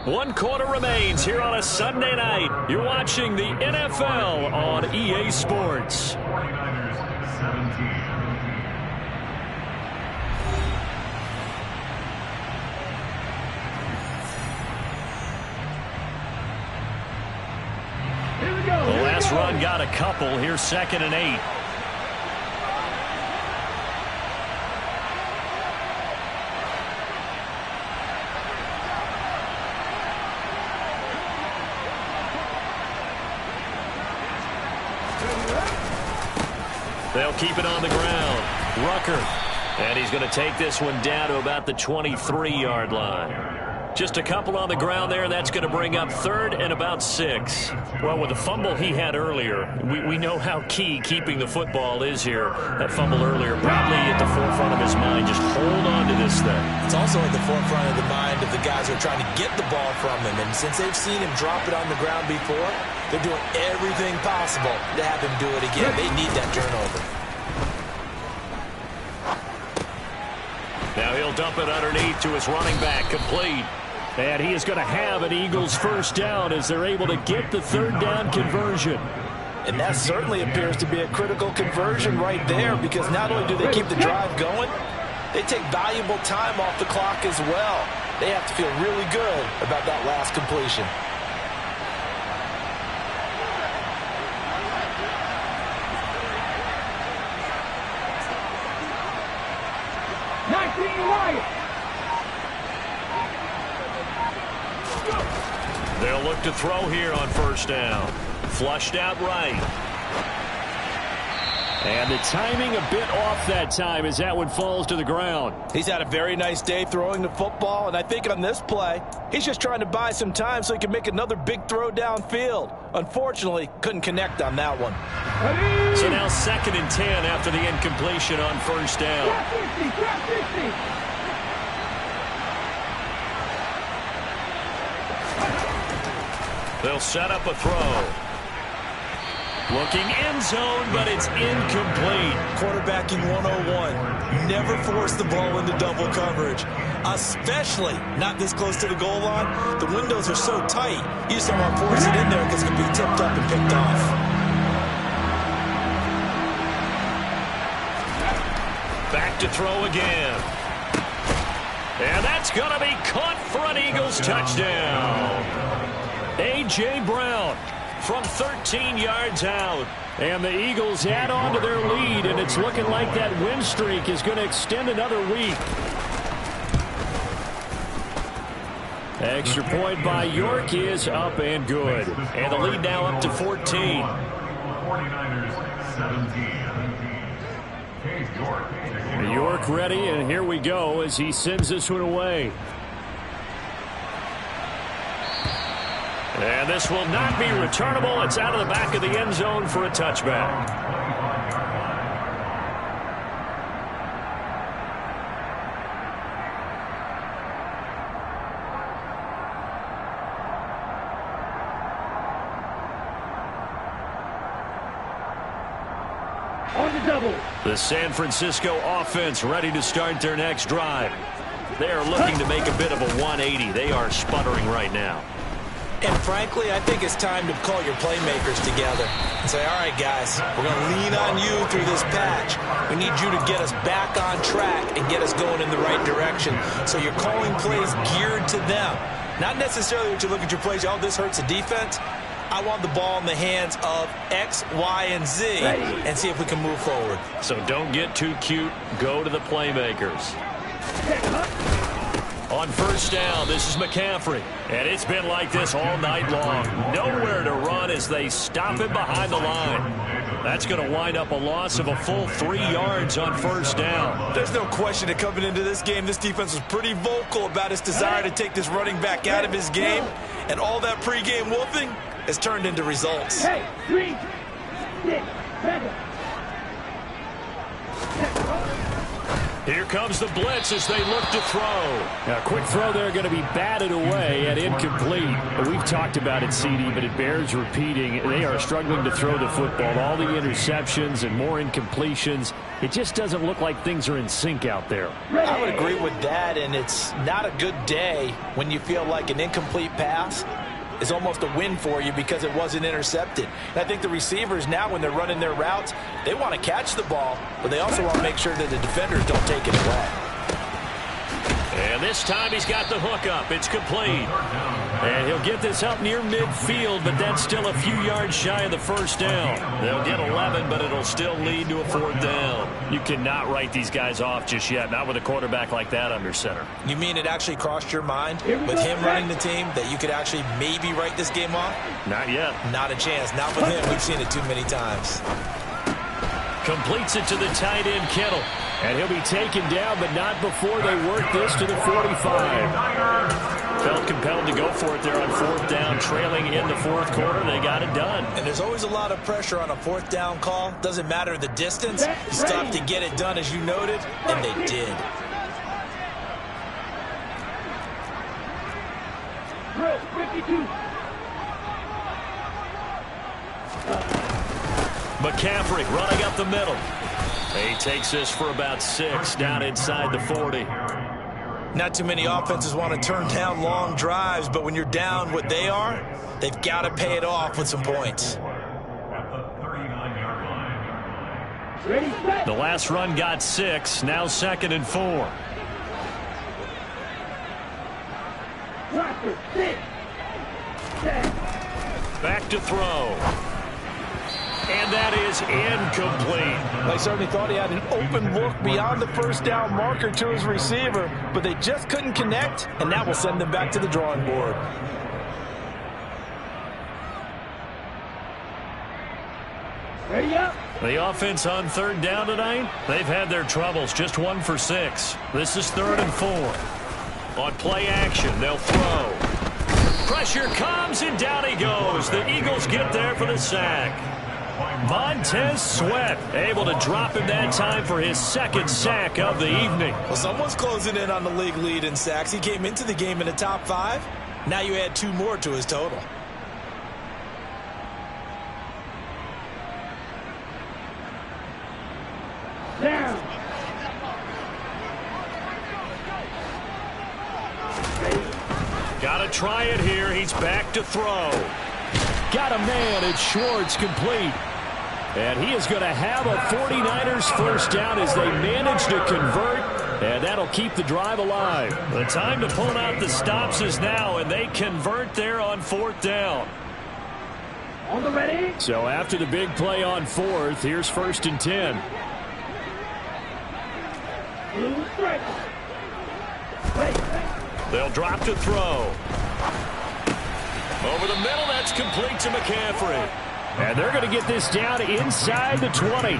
8. 1 quarter remains here on a Sunday night. You're watching the NFL on EA Sports. 49ers 17. The last run got a couple. Here's 2nd and 8. They'll keep it on the ground. Rucker. And he's going to take this one down to about the 23-yard line. Just a couple on the ground there. That's going to bring up 3rd and about 6. Well, with the fumble he had earlier, we know how key keeping the football is here. That fumble earlier probably at the forefront of his mind. Just hold on to this thing. It's also at the forefront of the mind of the guys who are trying to get the ball from him. And since they've seen him drop it on the ground before, they're doing everything possible to have him do it again. They need that turnover. Now he'll dump it underneath to his running back, complete. And he is going to have an Eagles first down as they're able to get the 3rd down conversion. And that certainly appears to be a critical conversion right there, because not only do they keep the drive going, they take valuable time off the clock as well. They have to feel really good about that last completion. They'll look to throw here on first down. Flushed out right. And the timing a bit off that time as that one falls to the ground. He's had a very nice day throwing the football, and I think on this play, he's just trying to buy some time so he can make another big throw downfield. Unfortunately, couldn't connect on that one. So now 2nd and 10 after the incompletion on first down. They'll set up a throw. Looking end zone, but it's incomplete. Quarterbacking 101. Never force the ball into double coverage, especially not this close to the goal line. The windows are so tight, you just don't want to force it in there because it can be tipped up and picked off. Back to throw again. And that's going to be caught for an Eagles touchdown. A.J. Brown from 13 yards out. And the Eagles add on to their lead, and it's looking like that win streak is going to extend another week. Extra point by York is up and good. And the lead now up to 14. 49ers 17. Case York. York ready, and here we go as he sends this one away. And this will not be returnable. It's out of the back of the end zone for a touchback. On the double. The San Francisco offense ready to start their next drive. They are looking to make a bit of a 180. They are sputtering right now. And frankly, I think it's time to call your playmakers together and say, all right, guys, we're going to lean on you through this patch. We need you to get us back on track and get us going in the right direction. So you're calling plays geared to them. Not necessarily that you look at your plays, oh, this hurts the defense. I want the ball in the hands of X, Y, and Z and see if we can move forward. So don't get too cute. Go to the playmakers. On first down, this is McCaffrey. And it's been like this all night long. Nowhere to run as they stop him behind the line. That's going to wind up a loss of a full 3 yards on first down. There's no question that coming into this game, this defense was pretty vocal about its desire to take this running back out of his game. And all that pregame wolfing has turned into results. Hey, 3, 6, 7. Here comes the blitz as they look to throw. Now, a quick throw there going to be batted away and incomplete. We've talked about it, CD, but it bears repeating. They are struggling to throw the football. All the interceptions and more incompletions. It just doesn't look like things are in sync out there. I would agree with that, and it's not a good day when you feel like an incomplete pass is almost a win for you because it wasn't intercepted. And I think the receivers now, when they're running their routes, they want to catch the ball, but they also want to make sure that the defenders don't take it away. And this time he's got the hook up. It's complete. And he'll get this up near midfield, but that's still a few yards shy of the first down. They'll get 11, but it'll still lead to a 4th down. You cannot write these guys off just yet, not with a quarterback like that under center. You mean it actually crossed your mind with him running the team that you could actually maybe write this game off? Not yet. Not a chance. Not with him. We've seen it too many times. Completes it to the tight end, Kittle. And he'll be taken down, but not before they work this to the 45. Felt compelled to go for it there on 4th down, trailing in the 4th quarter. They got it done. And there's always a lot of pressure on a 4th down call. Doesn't matter the distance. You stop to get it done, as you noted, and they did. Drill 52. McCaffrey running up the middle. He takes this for about 6 down inside the 40. Not too many offenses want to turn down long drives, but when you're down what they are, they've got to pay it off with some points. Ready, set. The last run got 6, now 2nd and 4. Roster 6. Set. Back to throw. And that is incomplete. They certainly thought he had an open look beyond the first down marker to his receiver, but they just couldn't connect, and that will send them back to the drawing board. Ready up. The offense on 3rd down tonight, they've had their troubles, just 1 for 6. This is 3rd and 4. On play action, they'll throw. Pressure comes, and down he goes. The Eagles get there for the sack. Montez Sweat able to drop him that time for his 2nd sack of the evening. Well, someone's closing in on the league lead in sacks. He came into the game in the top 5. Now you add 2 more to his total. Down. Got to try it here. He's back to throw. Got a man, it's Schwartz, complete. And he is going to have a 49ers first down as they manage to convert, and that'll keep the drive alive. The time to pull out the stops is now, and they convert there on 4th down. On the ready. So after the big play on 4th, here's 1st and 10. Blue strike. Wait. They'll drop to throw. Over the middle, that's complete to McCaffrey. And they're going to get this down inside the 20.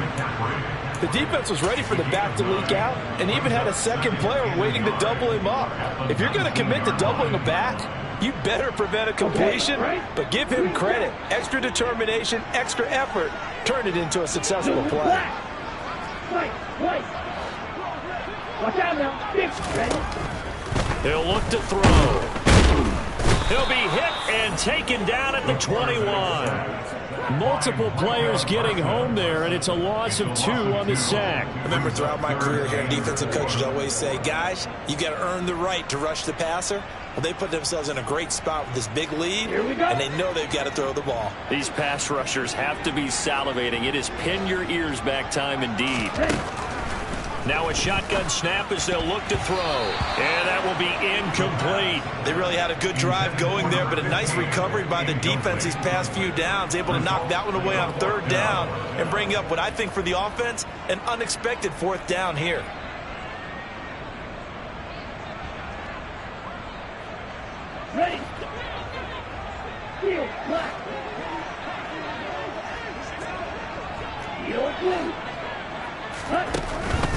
The defense was ready for the back to leak out and even had a 2nd player waiting to double him up. If you're going to commit to doubling a back, you better prevent a completion, but give him credit. Extra determination, extra effort, turn it into a successful play. White. Watch out now. 6. Ready. He'll look to throw. He'll be hit and taken down at the 21. Multiple players getting home there, and it's a loss of 2 on the sack. I remember throughout my career here in defensive coaches always say, guys, you got to earn the right to rush the passer. Well, they put themselves in a great spot with this big lead, and they know they've got to throw the ball. These pass rushers have to be salivating. It is pin your ears back time indeed. Now a shotgun snap as they'll look to throw. And that will be incomplete. They really had a good drive going there, but a nice recovery by the defense these past few downs, able to knock that one away on 3rd down and bring up what I think for the offense, an unexpected 4th down here. Ready. Steel black. Steel blue. Cut.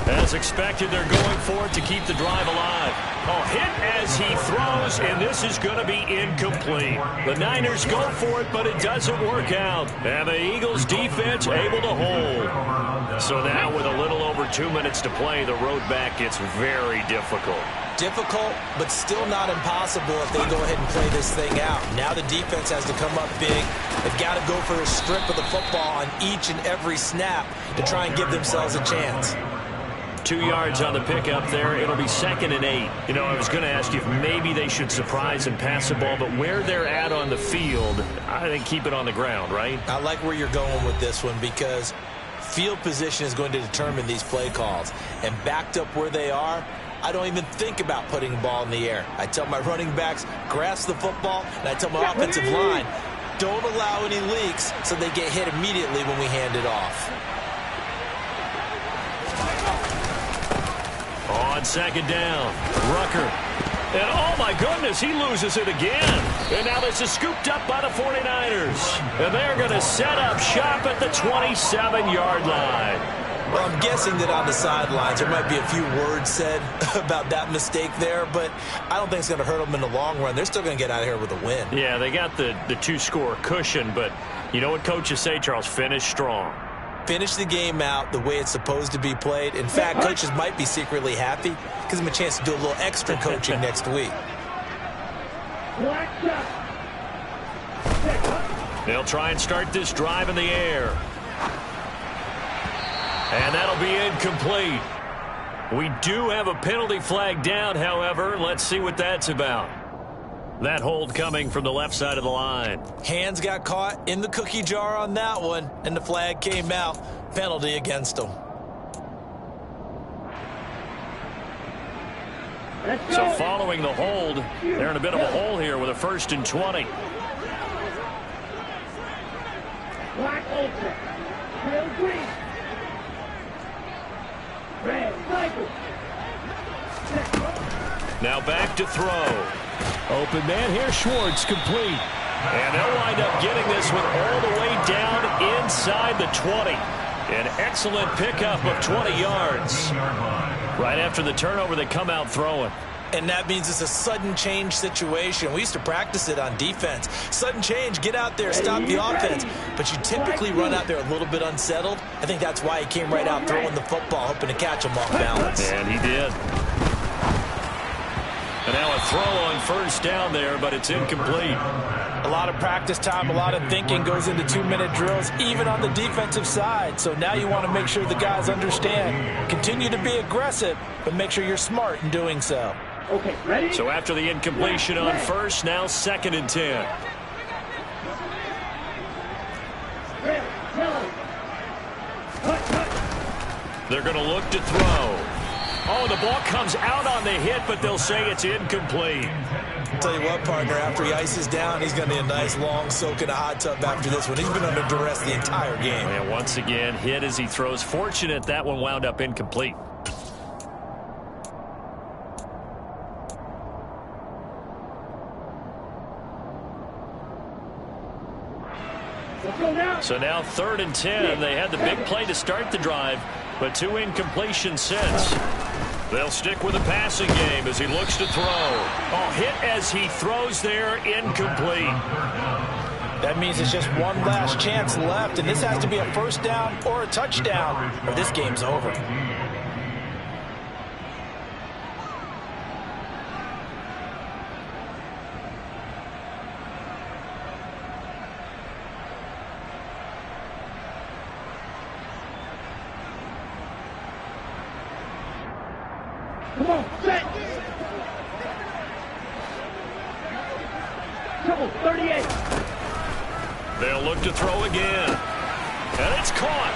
As As expected, they're going for it to keep the drive alive. Oh, hit as he throws, and this is going to be incomplete. The Niners go for it, but it doesn't work out. And the Eagles defense able to hold. So now with a little over 2 minutes to play, the road back gets very difficult. Difficult, but still not impossible if they go ahead and play this thing out. Now the defense has to come up big. They've got to go for a strip of the football on each and every snap to try and give themselves a chance. 2 yards on the pickup there. It'll be 2nd and 8. You know, I was going to ask you if maybe they should surprise and pass the ball, but where they're at on the field, I think keep it on the ground, right? I like where you're going with this one because field position is going to determine these play calls. And backed up where they are, I don't even think about putting the ball in the air. I tell my running backs, grasp the football, and I tell my offensive line, don't allow any leaks so they get hit immediately when we hand it off. On 2nd down, Rucker. And oh my goodness, he loses it again. And now this is scooped up by the 49ers. And they're going to set up shop at the 27-yard line. Well, I'm guessing that on the sidelines there might be a few words said about that mistake there, but I don't think it's going to hurt them in the long run. They're still going to get out of here with a win. Yeah, they got the 2-score cushion, but you know what coaches say, Charles? Finish strong. Finish the game out the way it's supposed to be played. In fact, coaches might be secretly happy. Gives them a chance to do a little extra coaching next week. They'll try and start this drive in the air. And that'll be incomplete. We do have a penalty flag down, however. Let's see what that's about. That hold coming from the left side of the line. Hands got caught in the cookie jar on that one, and the flag came out. Penalty against them. So following the hold, they're in a bit of a hole here with a 1st and 20. Black ultra. Real green. Red cycle. Now back to throw. Open man here, Schwartz, complete. And they'll wind up getting this one all the way down inside the 20. An excellent pickup of 20 yards. Right after the turnover, they come out throwing. And that means it's a sudden change situation. We used to practice it on defense. Sudden change, get out there, stop the offense. But you typically run out there a little bit unsettled. I think that's why he came right out throwing the football, hoping to catch him off balance. And he did. And now a throw on 1st down there, but it's incomplete. A lot of practice time, a lot of thinking goes into 2-minute drills, even on the defensive side. So now you want to make sure the guys understand. Continue to be aggressive, but make sure you're smart in doing so. Okay, ready? So after the incompletion on 1st, now 2nd and 10. Red, yellow. They're going to look to throw. Oh, the ball comes out on the hit, but they'll say it's incomplete. I'll tell you what, partner, after he ices down, he's going to need a nice long soak in a hot tub after this one. He's been under duress the entire game. And once again, hit as he throws. Fortunate that one wound up incomplete. So now 3rd and 10. They had the big play to start the drive, but 2 incompletions since. They'll stick with the passing game as he looks to throw. Oh, hit as he throws there, incomplete. That means it's just one last chance left, and this has to be a 1st down or a touchdown, or this game's over. Come on, set. Trouble, 38. They'll look to throw again. And it's caught.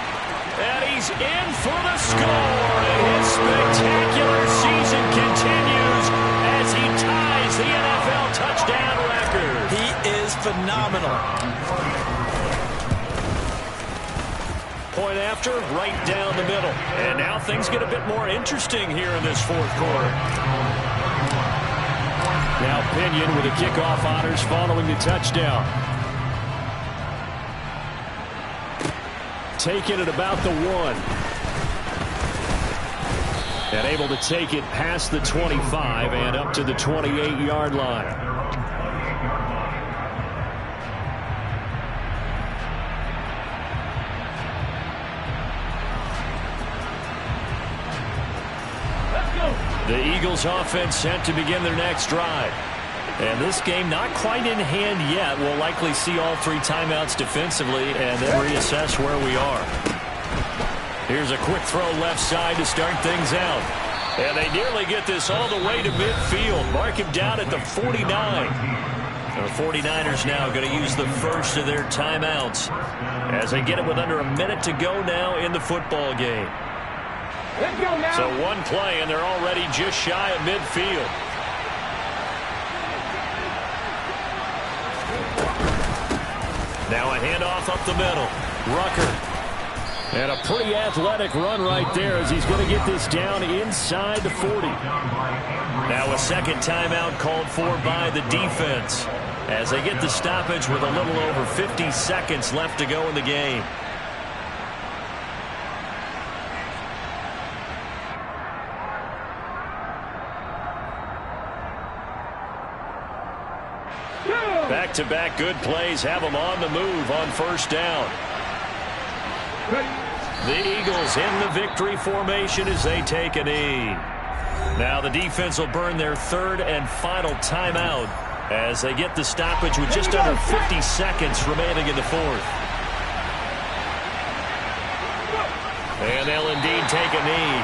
And he's in for the score. And his spectacular season continues as he ties the NFL touchdown record. He is phenomenal. Point after, right down the middle. And now things get a bit more interesting here in this 4th quarter. Now Pinion with the kickoff honors following the touchdown. Taken at about the 1. And able to take it past the 25 and up to the 28-yard line. The Eagles offense set to begin their next drive. And this game not quite in hand yet. We'll likely see all 3 timeouts defensively and then reassess where we are. Here's a quick throw left side to start things out. And they nearly get this all the way to midfield. Mark him down at the 49. The 49ers now going to use the first of their timeouts as they get it with under a minute to go now in the football game. Let's go now. So one play, and they're already just shy of midfield. Now a handoff up the middle. Rucker. And a pretty athletic run right there as he's going to get this down inside the 40. Now a second timeout called for by the defense as they get the stoppage with a little over 50 seconds left to go in the game. Back-to-back good plays have them on the move on first down. The Eagles in the victory formation as they take a knee. Now the defense will burn their third and final timeout as they get the stoppage with just under 50 seconds remaining in the fourth. And they'll indeed take a knee.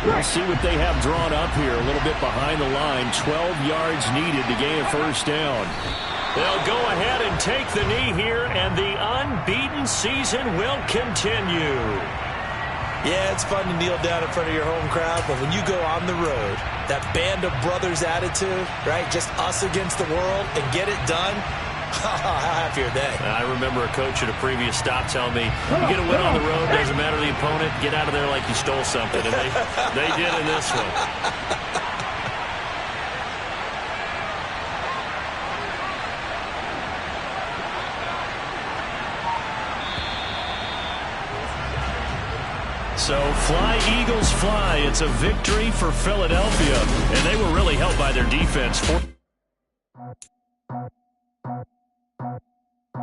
We'll see what they have drawn up here a little bit behind the line. 12 yards needed to gain a first down. They'll go ahead and take the knee here, and the unbeaten season will continue. Yeah, it's fun to kneel down in front of your home crowd, but when you go on the road, that band of brothers attitude, right, just us against the world, and get it done, how happy are they? I remember a coach at a previous stop telling me, you get a win on the road, doesn't matter the opponent, get out of there like you stole something. And they did in this one. So fly, Eagles, fly. It's a victory for Philadelphia, and they were really helped by their defense.